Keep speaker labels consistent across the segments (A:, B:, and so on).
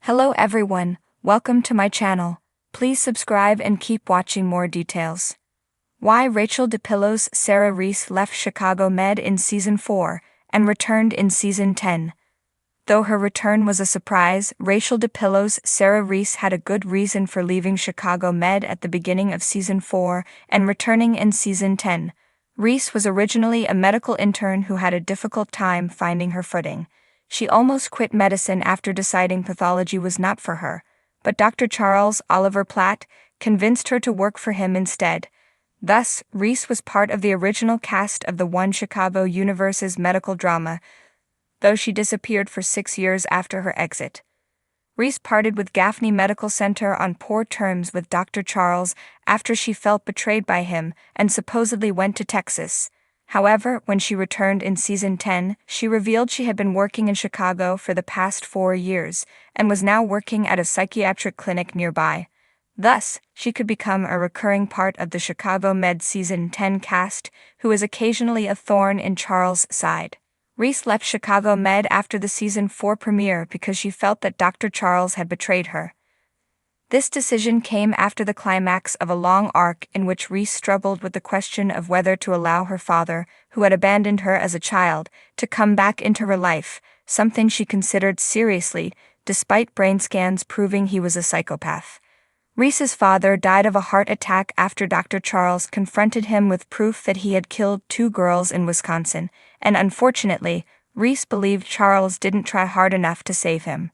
A: Hello everyone, welcome to my channel. Please subscribe and keep watching more details. Why Rachel DiPillo's Sarah Reese left Chicago Med in Season 4 and returned in Season 10. Though her return was a surprise, Rachel DiPillo's Sarah Reese had a good reason for leaving Chicago Med at the beginning of Season 4 and returning in Season 10. Reese was originally a medical intern who had a difficult time finding her footing. She almost quit medicine after deciding pathology was not for her, but Dr. Charles Oliver Platt convinced her to work for him instead. Thus, Reese was part of the original cast of the One Chicago Universe's medical drama, though she disappeared for 6 years after her exit. Reese parted with Gaffney Medical Center on poor terms with Dr. Charles after she felt betrayed by him and supposedly went to Texas. However, when she returned in Season 10, she revealed she had been working in Chicago for the past 4 years and was now working at a psychiatric clinic nearby. Thus, she could become a recurring part of the Chicago Med Season 10 cast, who is occasionally a thorn in Charles' side. Reese left Chicago Med after the Season 4 premiere because she felt that Dr. Charles had betrayed her. This decision came after the climax of a long arc in which Reese struggled with the question of whether to allow her father, who had abandoned her as a child, to come back into her life, something she considered seriously, despite brain scans proving he was a psychopath. Reese's father died of a heart attack after Dr. Charles confronted him with proof that he had killed 2 girls in Wisconsin, and unfortunately, Reese believed Charles didn't try hard enough to save him.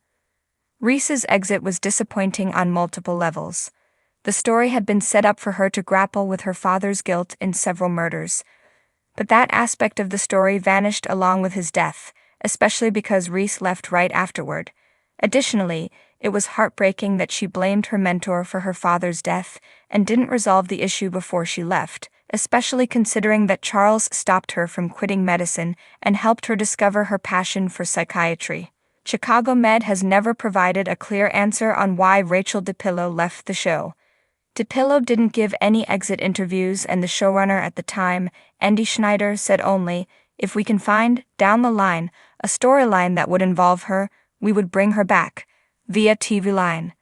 A: Reese's exit was disappointing on multiple levels. The story had been set up for her to grapple with her father's guilt in several murders. But that aspect of the story vanished along with his death, especially because Reese left right afterward. Additionally, it was heartbreaking that she blamed her mentor for her father's death and didn't resolve the issue before she left, especially considering that Charles stopped her from quitting medicine and helped her discover her passion for psychiatry. Chicago Med has never provided a clear answer on why Rachel DiPillo left the show. DiPillo didn't give any exit interviews, and the showrunner at the time, Andy Schneider, said only, "If we can find, down the line, a storyline that would involve her, we would bring her back, via TV line."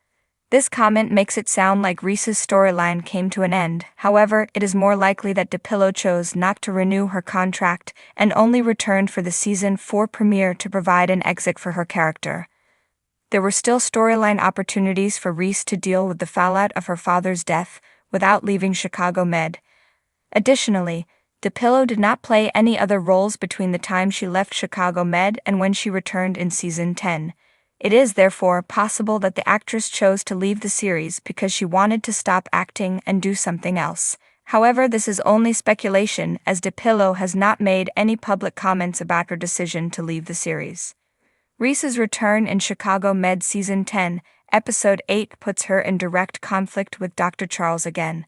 A: This comment makes it sound like Reese's storyline came to an end. However, it is more likely that DiPillo chose not to renew her contract and only returned for the Season 4 premiere to provide an exit for her character. There were still storyline opportunities for Reese to deal with the fallout of her father's death without leaving Chicago Med. Additionally, DiPillo did not play any other roles between the time she left Chicago Med and when she returned in Season 10. It is therefore possible that the actress chose to leave the series because she wanted to stop acting and do something else. However, this is only speculation, as DiPillo has not made any public comments about her decision to leave the series. Reese's return in Chicago Med Season 10, Episode 8 puts her in direct conflict with Dr. Charles again.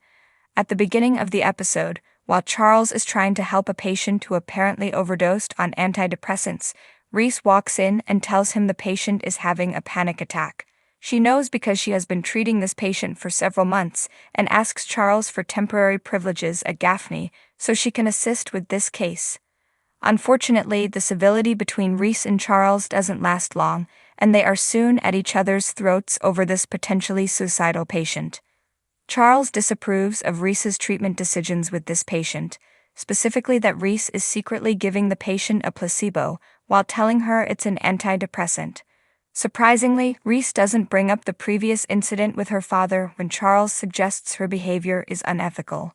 A: At the beginning of the episode, while Charles is trying to help a patient who apparently overdosed on antidepressants, Reese walks in and tells him the patient is having a panic attack. She knows because she has been treating this patient for several months and asks Charles for temporary privileges at Gaffney so she can assist with this case. Unfortunately, the civility between Reese and Charles doesn't last long, and they are soon at each other's throats over this potentially suicidal patient. Charles disapproves of Reese's treatment decisions with this patient, specifically that Reese is secretly giving the patient a placebo while telling her it's an antidepressant. Surprisingly, Reese doesn't bring up the previous incident with her father when Charles suggests her behavior is unethical.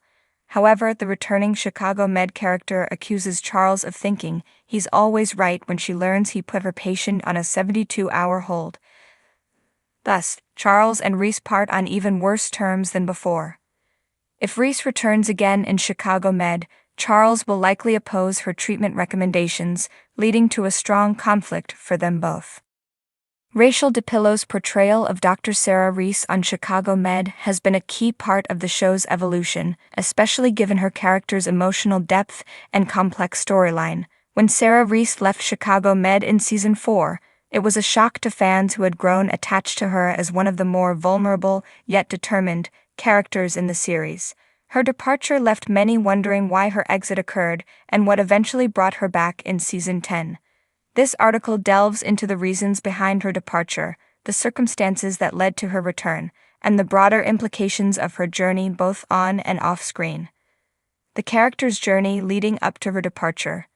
A: However, the returning Chicago Med character accuses Charles of thinking he's always right when she learns he put her patient on a 72-hour hold. Thus, Charles and Reese part on even worse terms than before. If Reese returns again in Chicago Med, Charles will likely oppose her treatment recommendations, leading to a strong conflict for them both. Rachel DiPillo's portrayal of Dr. Sarah Reese on Chicago Med has been a key part of the show's evolution, especially given her character's emotional depth and complex storyline. When Sarah Reese left Chicago Med in Season 4, it was a shock to fans who had grown attached to her as one of the more vulnerable, yet determined, characters in the series. Her departure left many wondering why her exit occurred and what eventually brought her back in Season 10. This article delves into the reasons behind her departure, the circumstances that led to her return, and the broader implications of her journey both on and off screen. The character's journey leading up to her departure.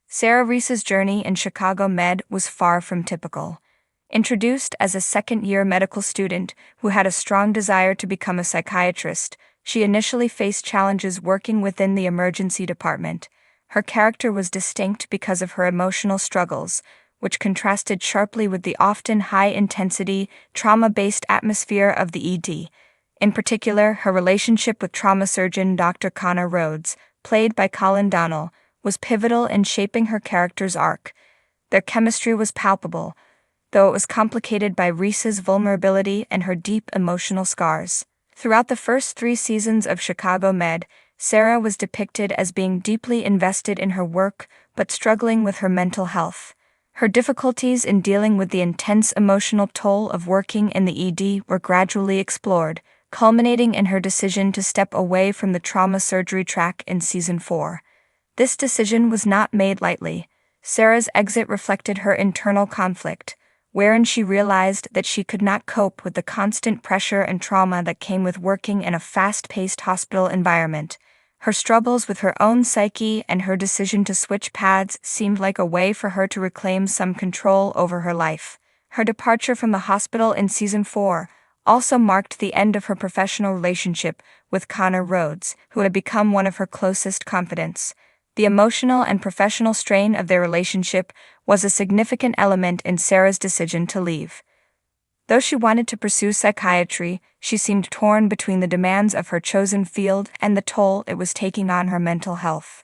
A: Sarah Reese's journey in Chicago Med was far from typical. Introduced as a second-year medical student who had a strong desire to become a psychiatrist, she initially faced challenges working within the emergency department. Her character was distinct because of her emotional struggles, which contrasted sharply with the often high-intensity, trauma-based atmosphere of the ED. In particular, her relationship with trauma surgeon Dr. Connor Rhodes, played by Colin Donnell, was pivotal in shaping her character's arc. Their chemistry was palpable, though it was complicated by Reese's vulnerability and her deep emotional scars. Throughout the first 3 seasons of Chicago Med, Sarah was depicted as being deeply invested in her work but struggling with her mental health. Her difficulties in dealing with the intense emotional toll of working in the ED were gradually explored, culminating in her decision to step away from the trauma surgery track in Season 4. This decision was not made lightly. Sarah's exit reflected her internal conflict, wherein she realized that she could not cope with the constant pressure and trauma that came with working in a fast-paced hospital environment. Her struggles with her own psyche and her decision to switch paths seemed like a way for her to reclaim some control over her life. Her departure from the hospital in Season 4 also marked the end of her professional relationship with Connor Rhodes, who had become one of her closest confidants. The emotional and professional strain of their relationship was a significant element in Sarah's decision to leave. Though she wanted to pursue psychiatry, she seemed torn between the demands of her chosen field and the toll it was taking on her mental health.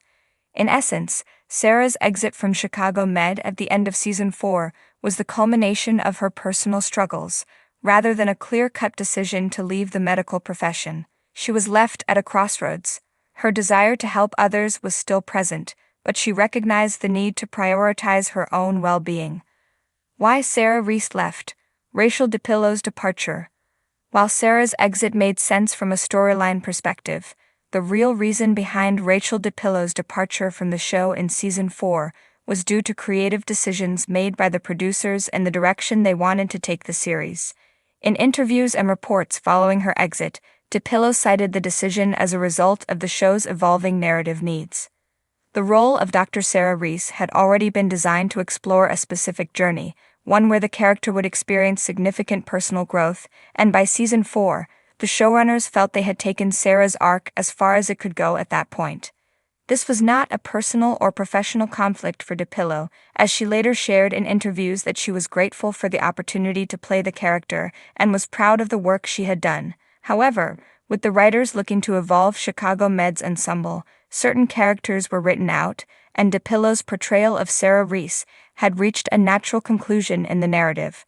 A: In essence, Sarah's exit from Chicago Med at the end of Season 4 was the culmination of her personal struggles, rather than a clear-cut decision to leave the medical profession. She was left at a crossroads. Her desire to help others was still present, but she recognized the need to prioritize her own well-being. Why Sarah Reese left. Rachel DiPillo's departure. While Sarah's exit made sense from a storyline perspective, the real reason behind Rachel DiPillo's departure from the show in Season 4 was due to creative decisions made by the producers and the direction they wanted to take the series. In interviews and reports following her exit, DiPillo cited the decision as a result of the show's evolving narrative needs. The role of Dr. Sarah Reese had already been designed to explore a specific journey, one where the character would experience significant personal growth, and by Season 4, the showrunners felt they had taken Sarah's arc as far as it could go at that point. This was not a personal or professional conflict for DiPillo, as she later shared in interviews that she was grateful for the opportunity to play the character and was proud of the work she had done. However, with the writers looking to evolve Chicago Med's ensemble, certain characters were written out, and DiPillo's portrayal of Sarah Reese had reached a natural conclusion in the narrative.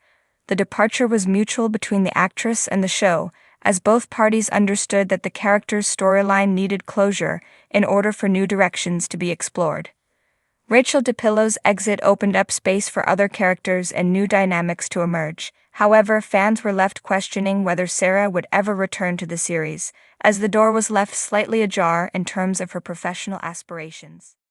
A: The departure was mutual between the actress and the show, as both parties understood that the character's storyline needed closure in order for new directions to be explored. Rachel DiPillo's exit opened up space for other characters and new dynamics to emerge. However, fans were left questioning whether Sarah would ever return to the series, as the door was left slightly ajar in terms of her professional aspirations.